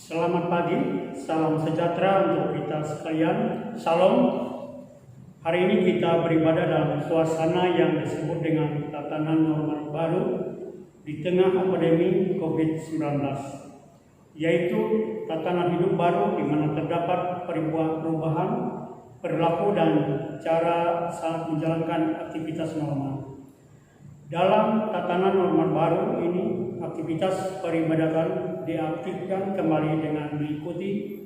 Selamat pagi, salam sejahtera untuk kita sekalian. Salam. Hari ini kita beribadah dalam suasana yang disebut dengan tatanan normal baru di tengah pandemi COVID-19, yaitu tatanan hidup baru di mana terdapat perubahan perilaku dan cara saat menjalankan aktivitas normal. Dalam tatanan normal baru ini, aktivitas peribadatan diaktifkan kembali dengan mengikuti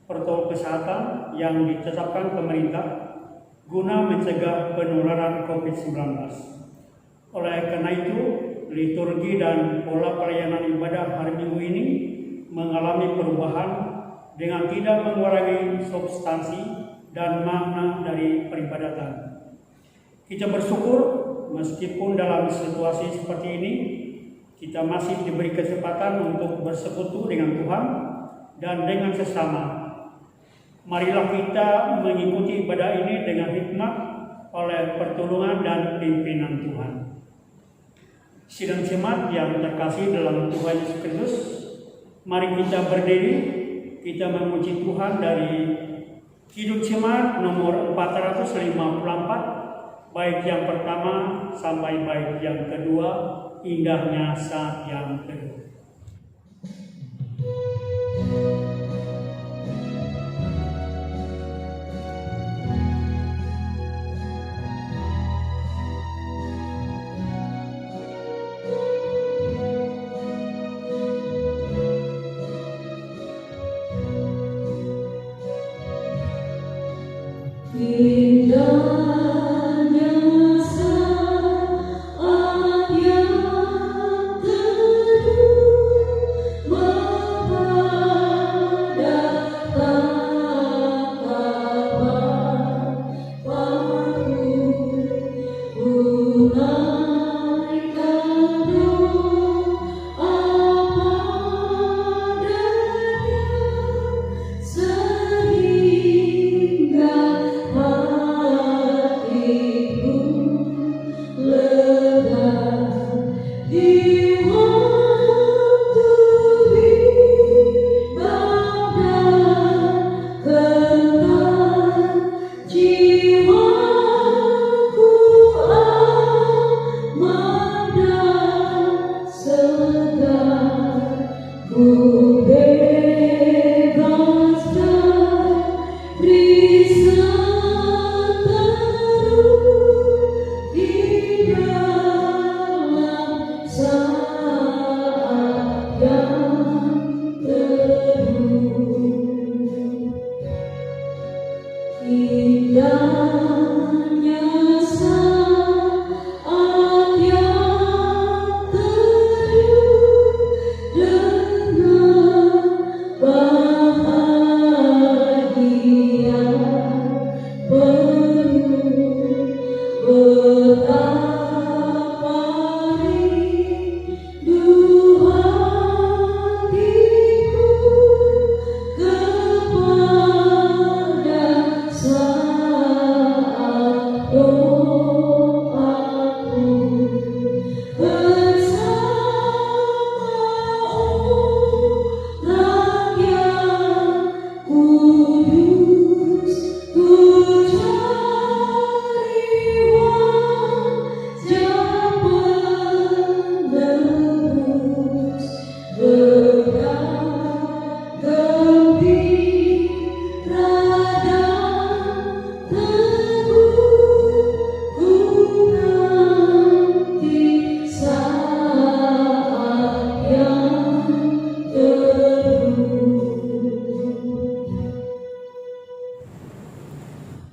protokol kesehatan yang ditetapkan pemerintah guna mencegah penularan COVID-19. Oleh karena itu, liturgi dan pola pelayanan ibadah hari Minggu ini mengalami perubahan dengan tidak mengurangi substansi dan makna dari peribadatan. Kita bersyukur meskipun dalam situasi seperti ini, kita masih diberi kesempatan untuk bersekutu dengan Tuhan dan dengan sesama. Marilah kita mengikuti ibadah ini dengan hikmat oleh pertolongan dan pimpinan Tuhan. Sidang jemaat yang terkasih dalam Tuhan Yesus Kristus, mari kita berdiri, kita memuji Tuhan dari Hidup Jemaat nomor 454, baik yang pertama sampai baik yang kedua, indahnya saat yang kedua.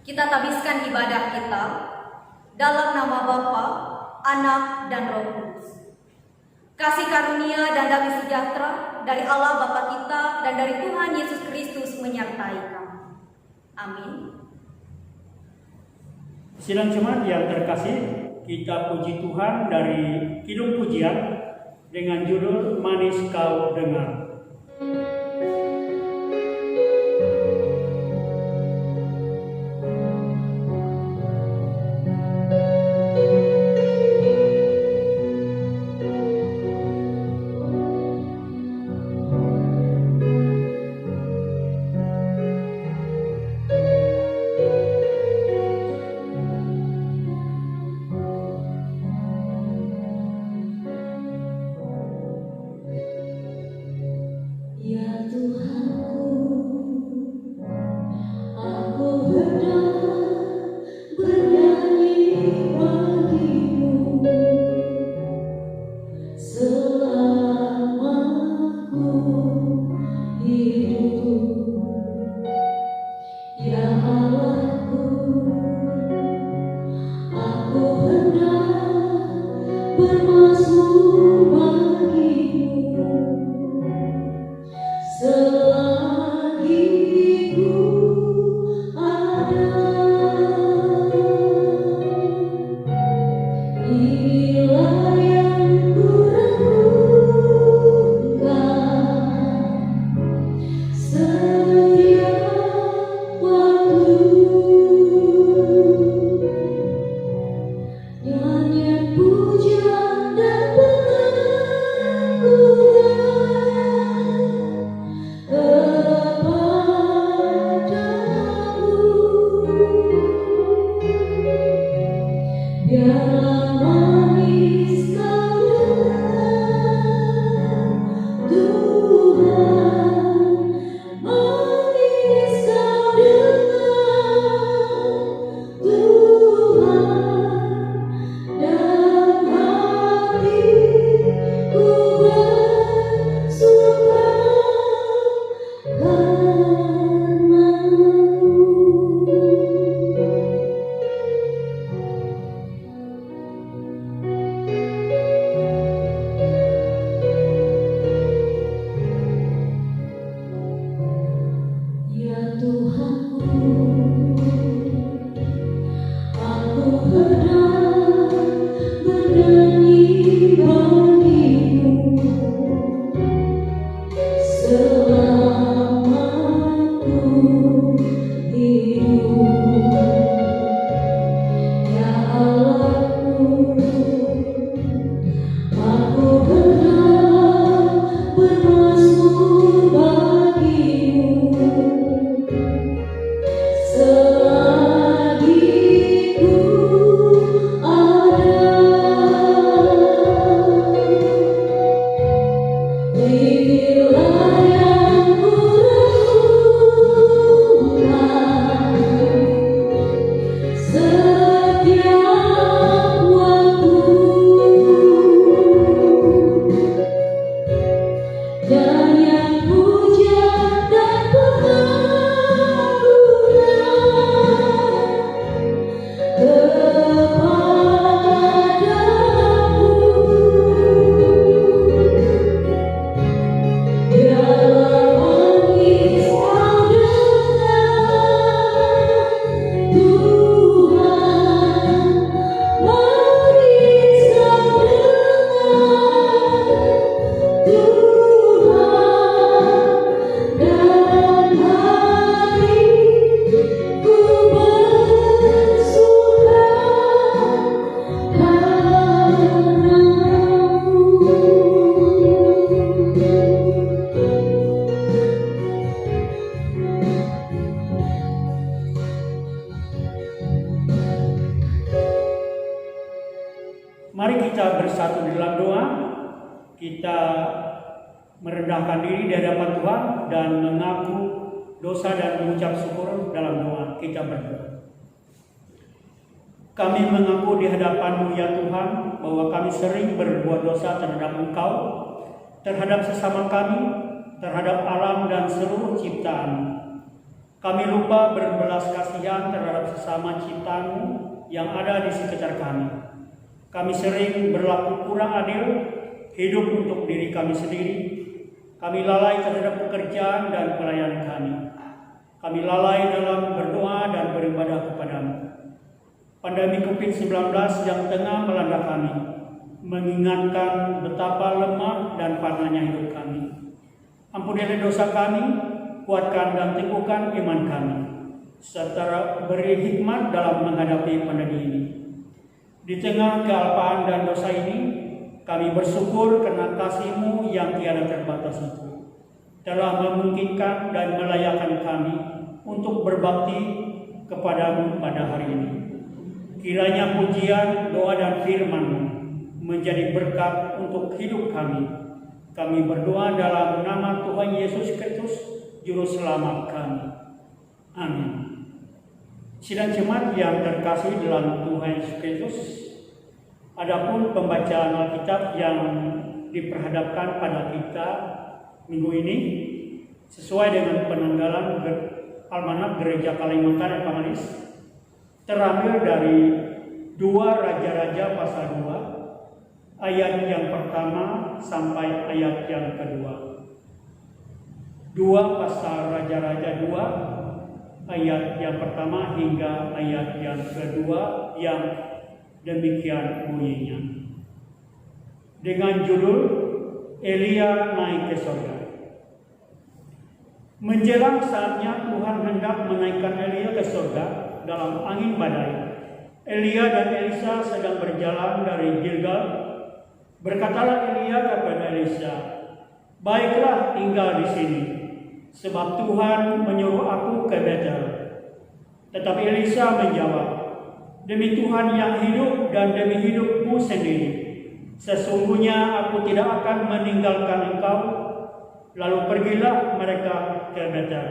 Kita tabiskan ibadah kita dalam nama Bapa, Anak, dan Roh Kudus. Kasih karunia dan damai sejahtera dari Allah Bapa kita dan dari Tuhan Yesus Kristus menyertai kamu. Amin. Sidang jemaat yang terkasih, kita puji Tuhan dari Kidung Pujian dengan judul Manis Kau Dengar. Mari kita bersatu di dalam doa. Kita merendahkan diri di hadapan Tuhan dan mengaku dosa dan mengucap syukur dalam doa. Kita berdoa. Kami mengaku di hadapan-Mu ya Tuhan bahwa kami sering berbuat dosa terhadap Engkau, terhadap sesama kami, terhadap alam dan seluruh ciptaan. Kami lupa berbelas kasihan terhadap sesama ciptaan-Mu yang ada di sekitar kami. Kami sering berlaku kurang adil, hidup untuk diri kami sendiri. Kami lalai terhadap pekerjaan dan pelayanan kami. Kami lalai dalam berdoa dan beribadah kepadamu. Pandemi COVID-19 yang tengah melanda kami mengingatkan betapa lemah dan fananya hidup kami. Ampunilah dosa kami, kuatkan dan teguhkan iman kami, serta beri hikmat dalam menghadapi pandemi ini. Di tengah kealpaan dan dosa ini, kami bersyukur karena kasih-Mu yang tiada terbatas itu telah memungkinkan dan melayakkan kami untuk berbakti kepadamu pada hari ini. Kiranya pujian, doa dan firman-Mu menjadi berkat untuk hidup kami. Kami berdoa dalam nama Tuhan Yesus Kristus, Juru Selamat kami. Amin. Sidang jemaat yang terkasih dalam Tuhan Yesus Kristus, adapun pembacaan Alkitab yang diperhadapkan pada kita minggu ini sesuai dengan penanggalan Almanak Gereja Kalimantan Evangelis terambil dari 2 Raja-Raja pasal 2 ayat yang pertama sampai ayat yang kedua. 2 pasal Raja-Raja 2 ayat yang pertama hingga ayat yang kedua yang demikian bunyinya. Dengan judul Elia naik ke surga. Menjelang saatnya Tuhan hendak menaikkan Elia ke surga dalam angin badai. Elia dan Elisa sedang berjalan dari Gilgal. Berkatalah Elia kepada Elisa, "Baiklah tinggal di sini, sebab Tuhan menyuruh aku ke Betel." Tetapi Elisa menjawab, "Demi Tuhan yang hidup dan demi hidupmu sendiri, sesungguhnya aku tidak akan meninggalkan engkau." Lalu pergilah mereka ke Betel.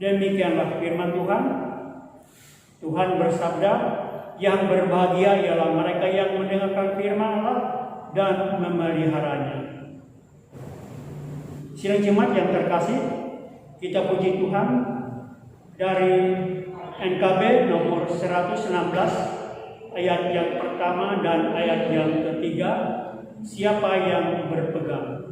Demikianlah firman Tuhan. Tuhan bersabda, "Yang berbahagia ialah mereka yang mendengarkan firman Allah dan memeliharanya." Sidang jemaat yang terkasih, kita puji Tuhan dari NKB nomor 116 ayat yang pertama dan ayat yang ketiga, siapa yang berpegang.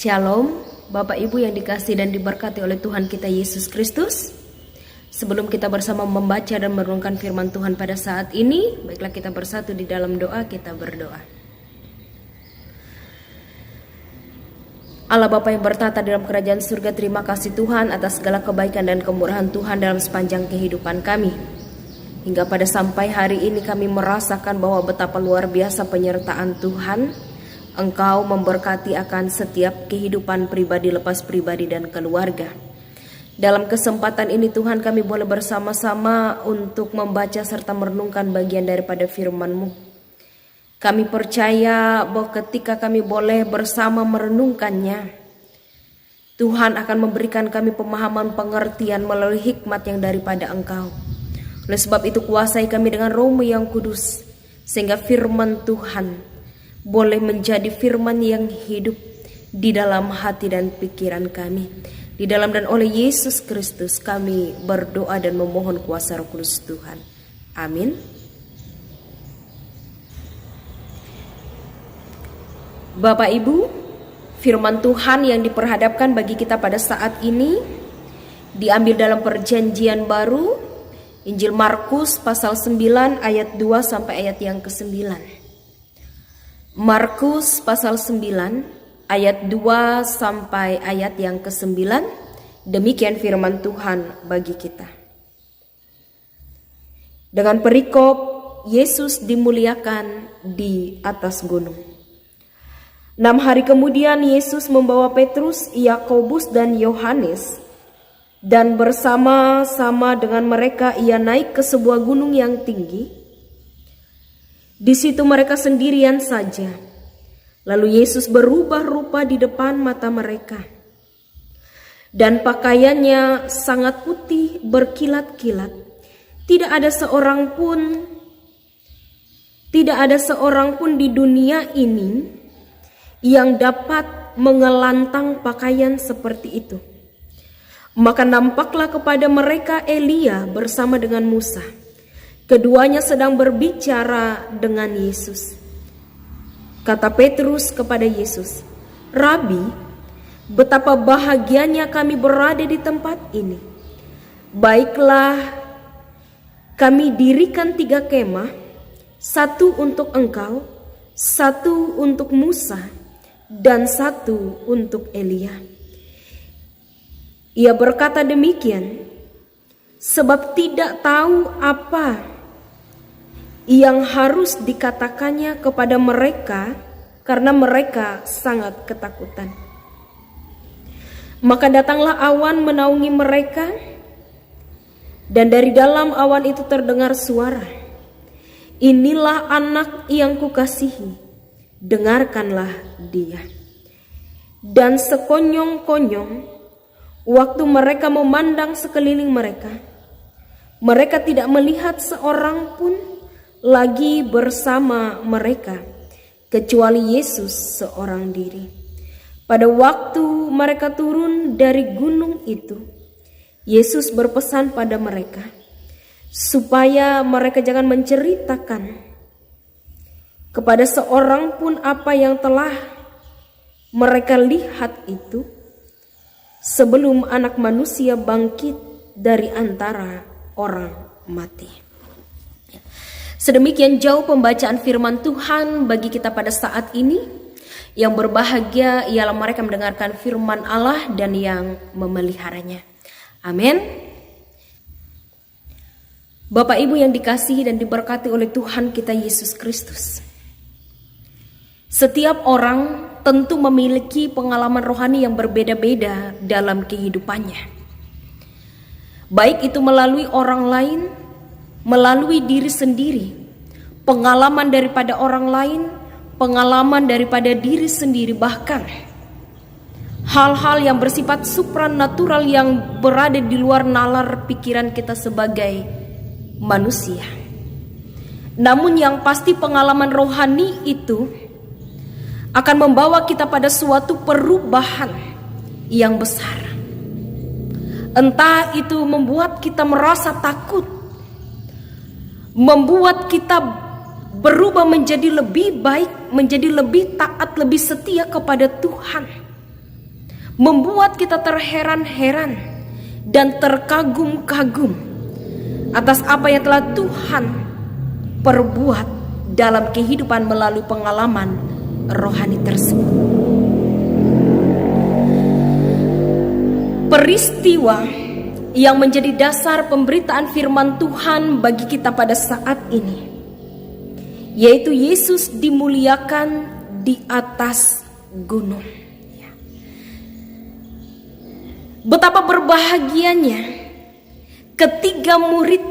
Shalom, Bapak Ibu yang dikasihi dan diberkati oleh Tuhan kita Yesus Kristus. Sebelum kita bersama membaca dan merenungkan firman Tuhan pada saat ini, baiklah kita bersatu di dalam doa, kita berdoa. Allah Bapa yang bertata dalam kerajaan surga, terima kasih Tuhan atas segala kebaikan dan kemurahan Tuhan dalam sepanjang kehidupan kami. Hingga pada sampai hari ini kami merasakan bahwa betapa luar biasa penyertaan Tuhan. Engkau memberkati akan setiap kehidupan pribadi lepas pribadi dan keluarga. Dalam kesempatan ini Tuhan, kami boleh bersama-sama untuk membaca serta merenungkan bagian daripada firman-Mu. Kami percaya bahwa ketika kami boleh bersama merenungkannya, Tuhan akan memberikan kami pemahaman pengertian melalui hikmat yang daripada Engkau. Oleh sebab itu kuasai kami dengan Roh-Mu yang kudus, sehingga firman Tuhan boleh menjadi firman yang hidup di dalam hati dan pikiran kami. Di dalam dan oleh Yesus Kristus kami berdoa dan memohon kuasa Roh Kudus Tuhan. Amin. Bapak Ibu, firman Tuhan yang diperhadapkan bagi kita pada saat ini diambil dalam Perjanjian Baru, Injil Markus pasal 9 ayat 2 sampai ayat yang ke-9. Markus pasal 9 ayat 2 sampai ayat yang ke-9. Demikian firman Tuhan bagi kita. Dengan perikop Yesus dimuliakan di atas gunung. 6 hari kemudian Yesus membawa Petrus, Yakobus dan Yohanes, dan bersama-sama dengan mereka ia naik ke sebuah gunung yang tinggi. Di situ mereka sendirian saja. Lalu Yesus berubah rupa di depan mata mereka. Dan pakaiannya sangat putih berkilat-kilat. Tidak ada seorang pun di dunia ini yang dapat mengelantang pakaian seperti itu. Maka nampaklah kepada mereka Elia bersama dengan Musa. Keduanya sedang berbicara dengan Yesus. Kata Petrus kepada Yesus, "Rabi, betapa bahagianya kami berada di tempat ini. Baiklah, kami dirikan 3 kemah, 1 untuk engkau, 1 untuk Musa, dan 1 untuk Elia." Ia berkata demikian sebab tidak tahu apa yang harus dikatakannya kepada mereka karena mereka sangat ketakutan. Maka datanglah awan menaungi mereka, dan dari dalam awan itu terdengar suara, "Inilah anak yang kukasihi, dengarkanlah dia." Dan sekonyong-konyong waktu mereka memandang sekeliling mereka, mereka tidak melihat seorang pun lagi bersama mereka, kecuali Yesus seorang diri. Pada waktu mereka turun dari gunung itu, Yesus berpesan pada mereka, supaya mereka jangan menceritakan kepada seorang pun apa yang telah mereka lihat itu, sebelum Anak Manusia bangkit dari antara orang mati. Sedemikian jauh pembacaan firman Tuhan bagi kita pada saat ini. Yang berbahagia ialah mereka mendengarkan firman Allah dan yang memeliharanya. Amin. Bapak Ibu yang dikasihi dan diberkati oleh Tuhan kita Yesus Kristus. Setiap orang tentu memiliki pengalaman rohani yang berbeda-beda dalam kehidupannya. Baik itu melalui orang lain, melalui diri sendiri, pengalaman daripada orang lain, pengalaman daripada diri sendiri, bahkan hal-hal yang bersifat supranatural yang berada di luar nalar pikiran kita sebagai manusia. Namun yang pasti pengalaman rohani itu akan membawa kita pada suatu perubahan yang besar. Entah itu membuat kita merasa takut, membuat kita berubah menjadi lebih baik, menjadi lebih taat, lebih setia kepada Tuhan, membuat kita terheran-heran dan terkagum-kagum atas apa yang telah Tuhan perbuat dalam kehidupan melalui pengalaman rohani tersebut. Peristiwa yang menjadi dasar pemberitaan firman Tuhan bagi kita pada saat ini, yaitu Yesus dimuliakan di atas gunung. Betapa berbahagianya ketiga murid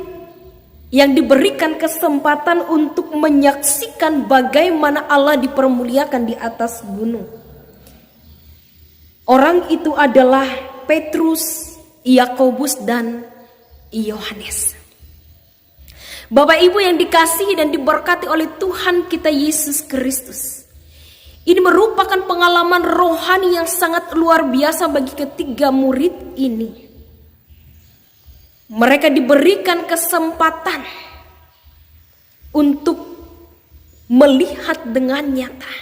yang diberikan kesempatan untuk menyaksikan bagaimana Allah dipermuliakan di atas gunung. Orang itu adalah Petrus, Yakobus dan Yohanes. Bapak Ibu yang dikasihi dan diberkati oleh Tuhan kita Yesus Kristus, ini merupakan pengalaman rohani yang sangat luar biasa bagi ketiga murid ini. Mereka diberikan kesempatan untuk melihat dengan nyata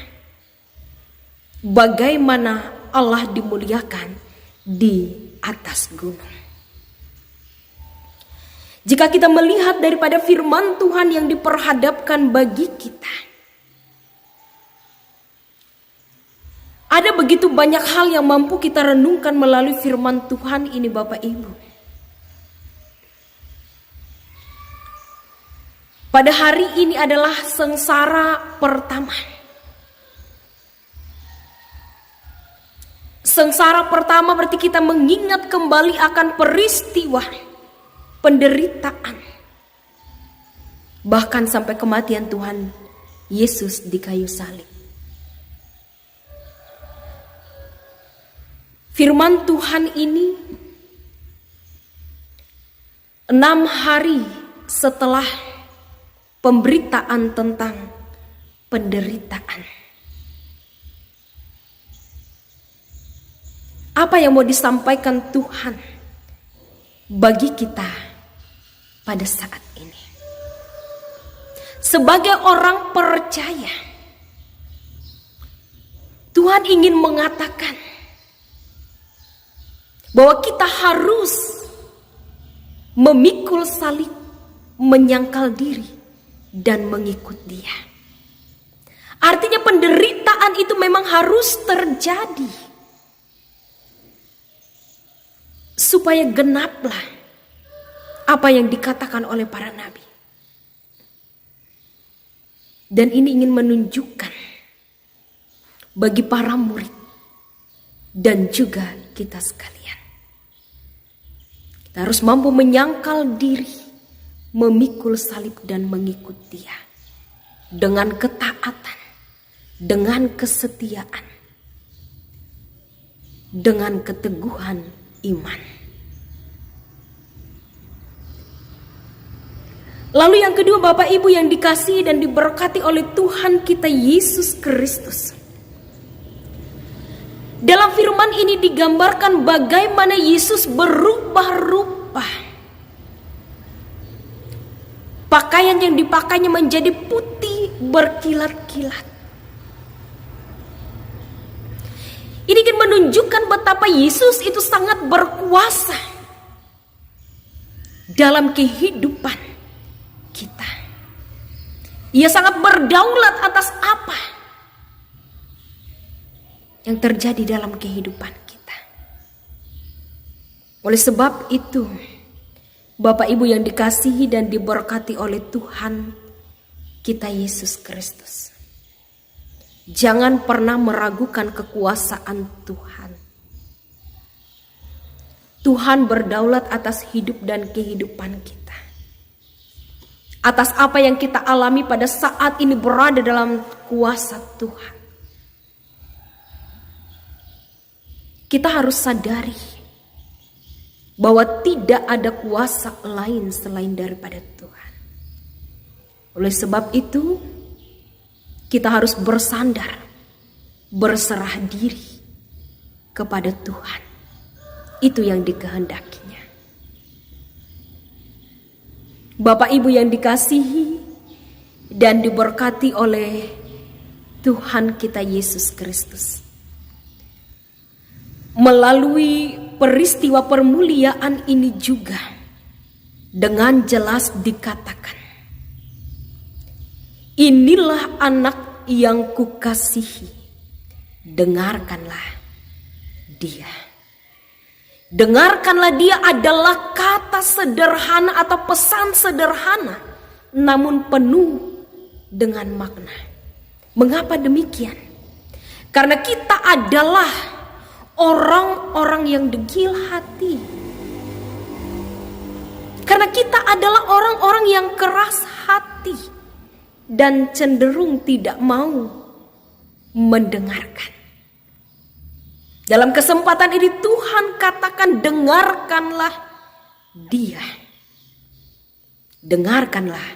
bagaimana Allah dimuliakan di atas gunung. Jika kita melihat daripada firman Tuhan yang diperhadapkan bagi kita, ada begitu banyak hal yang mampu kita renungkan melalui firman Tuhan ini, Bapak Ibu. Pada hari ini adalah sengsara pertama. Sengsara pertama berarti kita mengingat kembali akan peristiwa penderitaan, bahkan sampai kematian Tuhan Yesus di kayu salib. Firman Tuhan ini 6 hari setelah pemberitaan tentang penderitaan. Apa yang mau disampaikan Tuhan bagi kita pada saat ini? Sebagai orang percaya, Tuhan ingin mengatakan bahwa kita harus memikul salib, menyangkal diri, dan mengikut Dia. Artinya penderitaan itu memang harus terjadi supaya genaplah apa yang dikatakan oleh para nabi. Dan ini ingin menunjukkan bagi para murid dan juga kita sekalian, kita harus mampu menyangkal diri, memikul salib dan mengikut Dia dengan ketaatan, dengan kesetiaan, dengan keteguhan iman. Lalu yang kedua, Bapak Ibu yang dikasihi dan diberkati oleh Tuhan kita Yesus Kristus. Dalam firman ini digambarkan bagaimana Yesus berubah-ubah. Pakaian yang dipakainya menjadi putih berkilat-kilat. Ini ingin menunjukkan betapa Yesus itu sangat berkuasa dalam kehidupan kita. Ia sangat berdaulat atas apa yang terjadi dalam kehidupan kita. Oleh sebab itu, Bapak Ibu yang dikasihi dan diberkati oleh Tuhan kita Yesus Kristus, jangan pernah meragukan kekuasaan Tuhan. Tuhan berdaulat atas hidup dan kehidupan kita. Atas apa yang kita alami pada saat ini berada dalam kuasa Tuhan. Kita harus sadari bahwa tidak ada kuasa lain selain daripada Tuhan. Oleh sebab itu, kita harus bersandar, berserah diri kepada Tuhan. Itu yang dikehendakinya. Bapak Ibu yang dikasihi dan diberkati oleh Tuhan kita Yesus Kristus. Melalui peristiwa permuliaan ini juga dengan jelas dikatakan, inilah anak yang kukasihi, dengarkanlah dia. Dengarkanlah dia adalah kata sederhana atau pesan sederhana, namun penuh dengan makna. Mengapa demikian? Karena kita adalah orang-orang yang degil hati. Karena kita adalah orang-orang yang keras hati dan cenderung tidak mau mendengarkan. Dalam kesempatan ini Tuhan katakan, dengarkanlah dia. Dengarkanlah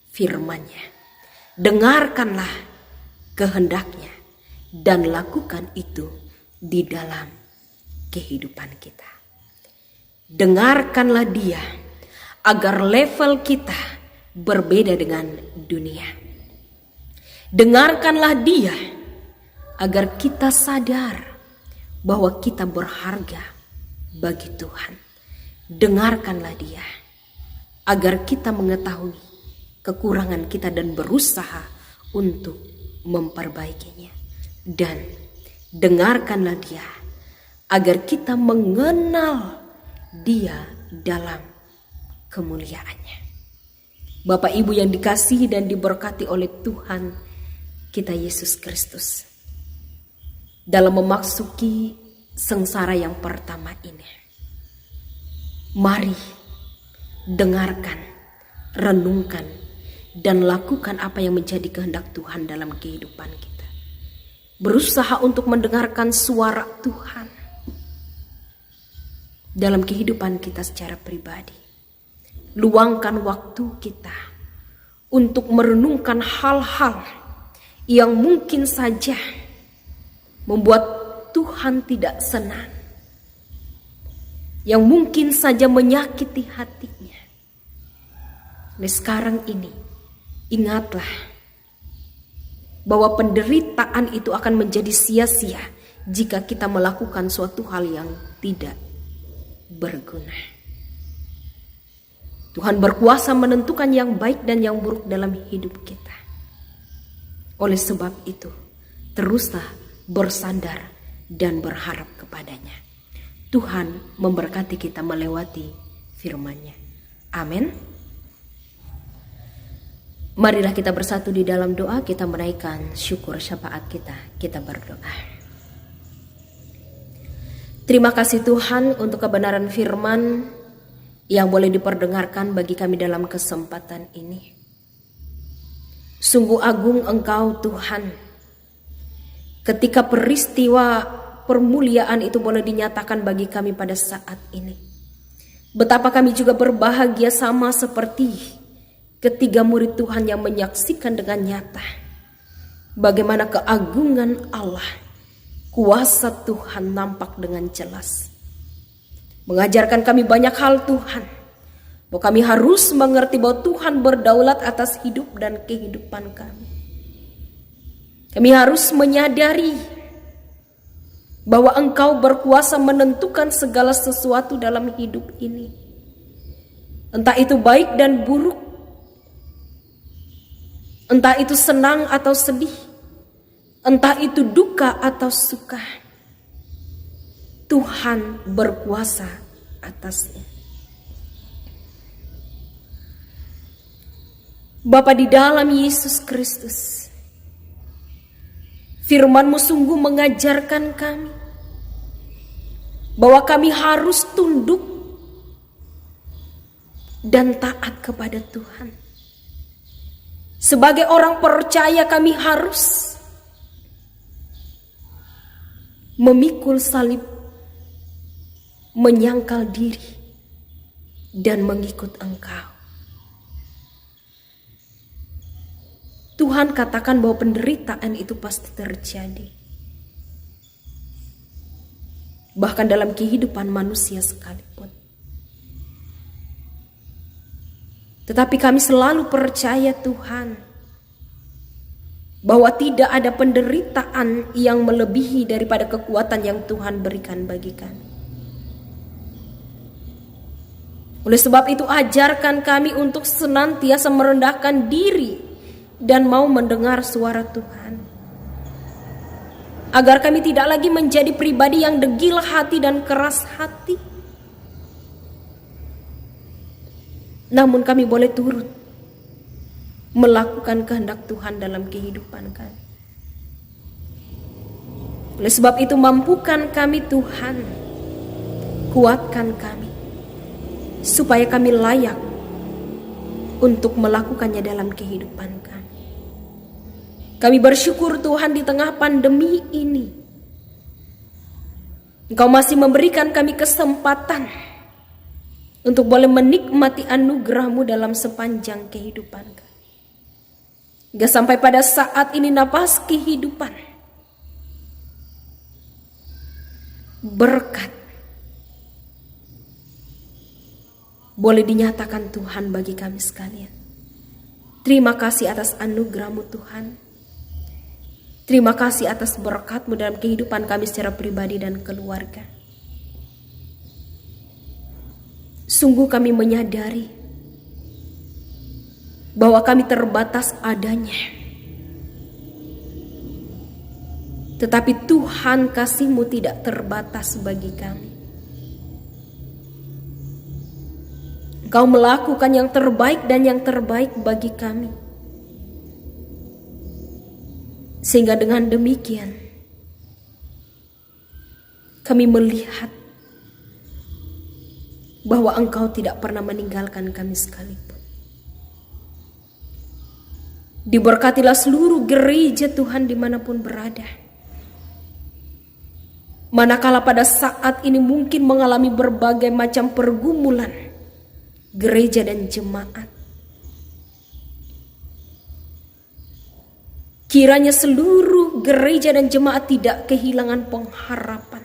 firman-Nya. Dengarkanlah kehendaknya. Dan lakukan itu di dalam kehidupan kita. Dengarkanlah dia agar level kita berbeda dengan dunia. Dengarkanlah dia agar kita sadar bahwa kita berharga bagi Tuhan. Dengarkanlah dia agar kita mengetahui kekurangan kita dan berusaha untuk memperbaikinya. Dan dengarkanlah dia agar kita mengenal dia dalam kemuliaannya. Bapak Ibu yang dikasihi dan diberkati oleh Tuhan kita Yesus Kristus, dalam memasuki sengsara yang pertama ini, mari dengarkan, renungkan, dan lakukan apa yang menjadi kehendak Tuhan dalam kehidupan kita. Berusaha untuk mendengarkan suara Tuhan dalam kehidupan kita secara pribadi. Luangkan waktu kita untuk merenungkan hal-hal yang mungkin saja membuat Tuhan tidak senang, yang mungkin saja menyakiti hatinya. Nah, sekarang ini ingatlah bahwa penderitaan itu akan menjadi sia-sia jika kita melakukan suatu hal yang tidak berguna. Tuhan berkuasa menentukan yang baik dan yang buruk dalam hidup kita. Oleh sebab itu, teruslah bersandar dan berharap kepadanya. Tuhan memberkati kita melewati firman-Nya. Amin. Marilah kita bersatu di dalam doa, kita menaikkan syukur syafaat kita. Kita berdoa. Terima kasih Tuhan untuk kebenaran firman yang boleh diperdengarkan bagi kami dalam kesempatan ini. Sungguh agung Engkau Tuhan, ketika peristiwa permuliaan itu boleh dinyatakan bagi kami pada saat ini. Betapa kami juga berbahagia sama seperti ketiga murid Tuhan yang menyaksikan dengan nyata bagaimana keagungan Allah, kuasa Tuhan nampak dengan jelas. Mengajarkan kami banyak hal Tuhan, bahwa kami harus mengerti bahwa Tuhan berdaulat atas hidup dan kehidupan kami. Kami harus menyadari bahwa Engkau berkuasa menentukan segala sesuatu dalam hidup ini, entah itu baik dan buruk, entah itu senang atau sedih, entah itu duka atau suka. Tuhan berkuasa atasnya. Bapa di dalam Yesus Kristus, firman-Mu sungguh mengajarkan kami bahwa kami harus tunduk dan taat kepada Tuhan. Sebagai orang percaya kami harus memikul salib, menyangkal diri, dan mengikut Engkau. Tuhan katakan bahwa penderitaan itu pasti terjadi. Bahkan dalam kehidupan manusia sekalipun. Tetapi kami selalu percaya Tuhan, bahwa tidak ada penderitaan yang melebihi daripada kekuatan yang Tuhan berikan bagi kami. Oleh sebab itu ajarkan kami untuk senantiasa merendahkan diri dan mau mendengar suara Tuhan. Agar kami tidak lagi menjadi pribadi yang degil hati dan keras hati. Namun kami boleh turut melakukan kehendak Tuhan dalam kehidupan kami. Oleh sebab itu mampukan kami Tuhan, kuatkan kami, supaya kami layak untuk melakukannya dalam kehidupan kami. Kami bersyukur Tuhan di tengah pandemi ini, Engkau masih memberikan kami kesempatan untuk boleh menikmati anugerah-Mu dalam sepanjang kehidupan kami. Hingga sampai pada saat ini napas kehidupan, berkat boleh dinyatakan Tuhan bagi kami sekalian. Terima kasih atas anugerah-Mu Tuhan. Terima kasih atas berkat-Mu dalam kehidupan kami secara pribadi dan keluarga. Sungguh kami menyadari bahwa kami terbatas adanya. Tetapi Tuhan, kasih-Mu tidak terbatas bagi kami. Engkau melakukan yang terbaik dan yang terbaik bagi kami. Sehingga dengan demikian kami melihat bahwa Engkau tidak pernah meninggalkan kami sekalipun. Diberkatilah seluruh gereja Tuhan dimanapun berada. Manakala pada saat ini mungkin mengalami berbagai macam pergumulan gereja dan jemaat, kiranya seluruh gereja dan jemaat tidak kehilangan pengharapan.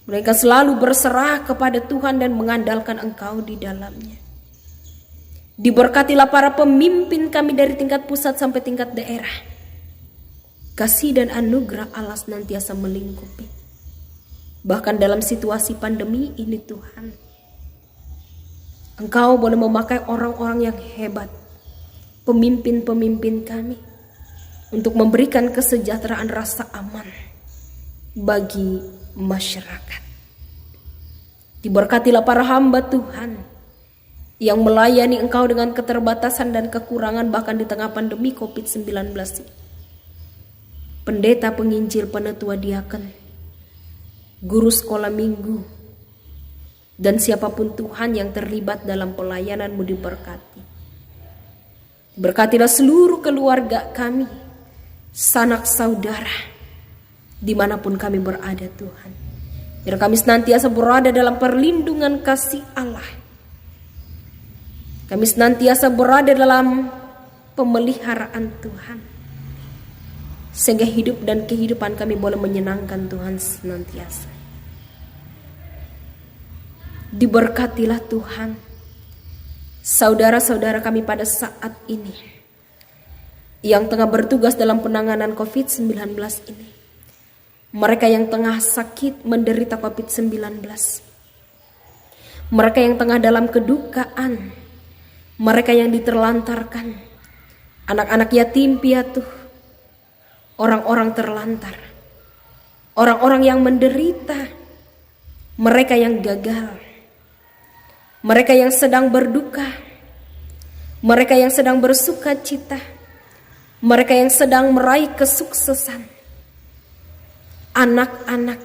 Mereka selalu berserah kepada Tuhan dan mengandalkan Engkau di dalamnya. Diberkatilah para pemimpin kami dari tingkat pusat sampai tingkat daerah. Kasih dan anugerah Allah senantiasa melingkupi. Bahkan dalam situasi pandemi ini Tuhan, Engkau boleh memakai orang-orang yang hebat, pemimpin-pemimpin kami, untuk memberikan kesejahteraan rasa aman bagi masyarakat. Diberkatilah para hamba Tuhan yang melayani Engkau dengan keterbatasan dan kekurangan bahkan di tengah pandemi COVID-19 ini. Pendeta, penginjil, penetua, diaken, guru sekolah minggu, dan siapapun Tuhan yang terlibat dalam pelayanan-Mu diberkati. Berkatilah seluruh keluarga kami, sanak saudara, dimanapun kami berada Tuhan. Biar kami senantiasa berada dalam perlindungan kasih Allah. Kami senantiasa berada dalam pemeliharaan Tuhan. Sehingga hidup dan kehidupan kami boleh menyenangkan Tuhan senantiasa. Diberkatilah Tuhan saudara-saudara kami pada saat ini yang tengah bertugas dalam penanganan COVID-19 ini. Mereka yang tengah sakit menderita COVID-19. Mereka yang tengah dalam kedukaan. Mereka yang diterlantarkan. Anak-anak yatim piatu. Orang-orang terlantar. Orang-orang yang menderita. Mereka yang gagal. Mereka yang sedang berduka. Mereka yang sedang bersuka cita. Mereka yang sedang meraih kesuksesan. Anak-anak,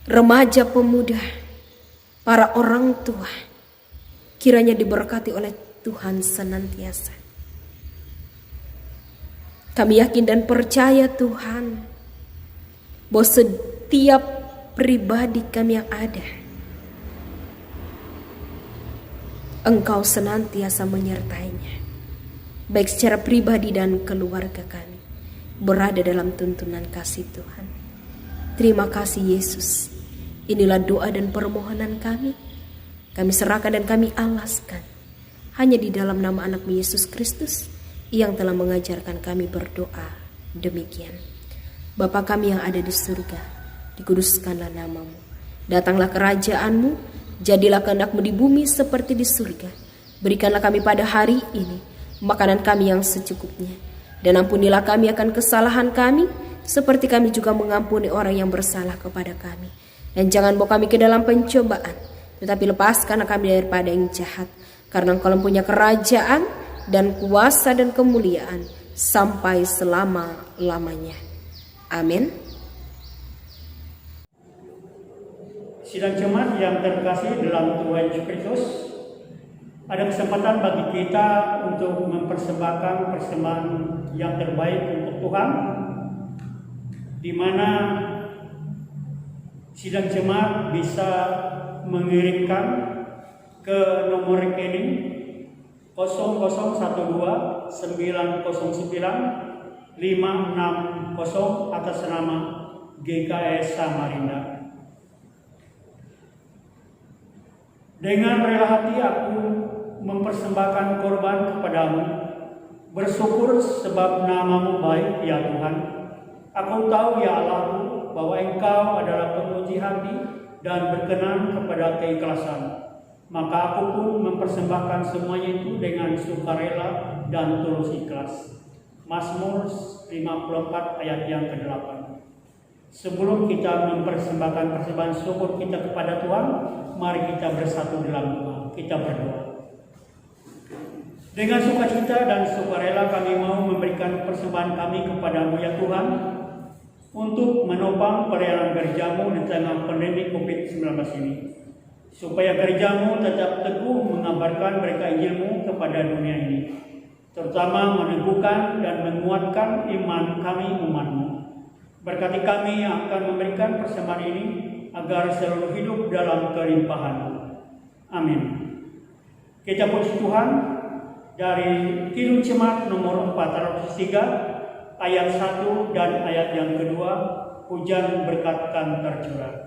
remaja pemuda, para orang tua, kiranya diberkati oleh Tuhan senantiasa. Kami yakin dan percaya Tuhan, bahwa setiap pribadi kami yang ada, Engkau senantiasa menyertainya, baik secara pribadi dan keluarga kami, berada dalam tuntunan kasih Tuhan. Terima kasih Yesus. Inilah doa dan permohonan kami. Kami serahkan dan kami alaskan hanya di dalam nama anak-Mu Yesus Kristus yang telah mengajarkan kami berdoa demikian. Bapa kami yang ada di surga, dikuduskanlah nama-Mu. Datanglah kerajaan-Mu, jadilah kehendak-Mu di bumi seperti di surga. Berikanlah kami pada hari ini makanan kami yang secukupnya. Dan ampunilah kami akan kesalahan kami, seperti kami juga mengampuni orang yang bersalah kepada kami. Dan jangan bawa kami ke dalam pencobaan, tetapi lepaskanlah kami daripada yang jahat. Karena Engkau punya kerajaan dan kuasa dan kemuliaan sampai selama-lamanya. Amin. Sidang jemaat yang terkasih dalam Tuhan Yesus Kristus, ada kesempatan bagi kita untuk mempersembahkan persembahan yang terbaik untuk Tuhan, di mana sidang jemaat bisa mengirimkan ke nomor rekening 0012 909 560 atas nama GKS Samarinda. Dengan rela hati aku mempersembahkan korban kepadamu, bersyukur sebab nama-Mu baik ya Tuhan. Aku tahu ya Allahku bahwa Engkau adalah pemuji hati dan berkenan kepada keikhlasan. Maka aku pun mempersembahkan semuanya itu dengan sukarela dan tulus ikhlas. Mazmur 54 ayat yang ke-8. Sebelum kita mempersembahkan persembahan syukur kita kepada Tuhan, mari kita bersatu dalam doa. Kita berdoa. Dengan sukacita dan sukarela kami mau memberikan persembahan kami kepada-Mu ya Tuhan, untuk menopang pelayanan gereja-Mu di tengah pandemi COVID-19 ini, supaya gereja-Mu tetap teguh mengabarkan berita Injil-Mu kepada dunia ini, terutama meneguhkan dan menguatkan iman kami umat-Mu. Berkati kami yang akan memberikan persembahan ini agar selalu hidup dalam kelimpahan. Amin. Kita puji Tuhan dari Kidung Jemaat nomor 403 ayat 1 dan ayat yang kedua, hujan berkat kan tercurah.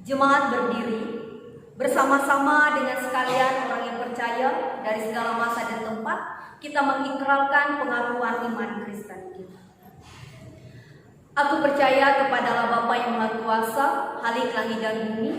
Jemaat berdiri, bersama-sama dengan sekalian orang yang percaya dari segala masa dan tempat, kita mengikrarkan pengakuan iman Kristen kita. Aku percaya kepada Allah Bapa yang Maha Kuasa, Halik langit dan bumi,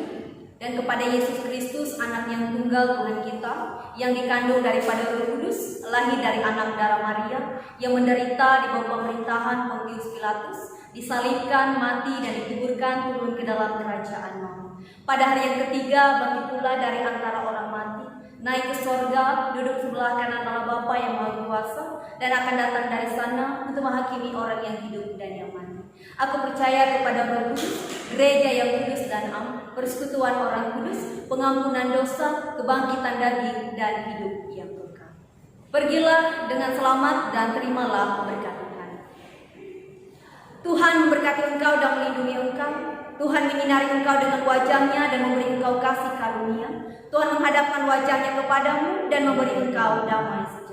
dan kepada Yesus Kristus, Anak yang tunggal Tuhan kita, yang dikandung daripada Roh Kudus, lahir dari anak darah Maria, yang menderita di bawah pemerintahan Pontius Pilatus, disalibkan, mati, dan dikuburkan, turun ke dalam kerajaan maut. Pada hari yang ketiga, bangkit pula dari antara orang mati, naik ke sorga, duduk sebelah kanan Allah Bapa yang Maha Kuasa, dan akan datang dari sana untuk menghakimi orang yang hidup dan yang mati. Aku percaya kepada Roh Kudus, gereja yang kudus dan am, persekutuan orang kudus, pengampunan dosa, kebangkitan daging, dan hidup yang kekal. Pergilah dengan selamat dan terimalah berkat Tuhan. Tuhan memberkati engkau dan melindungi engkau. Tuhan menyinari engkau dengan wajah-Nya dan memberi engkau kasih karunia. Tuhan menghadapkan wajah-Nya kepadamu dan memberi engkau damai.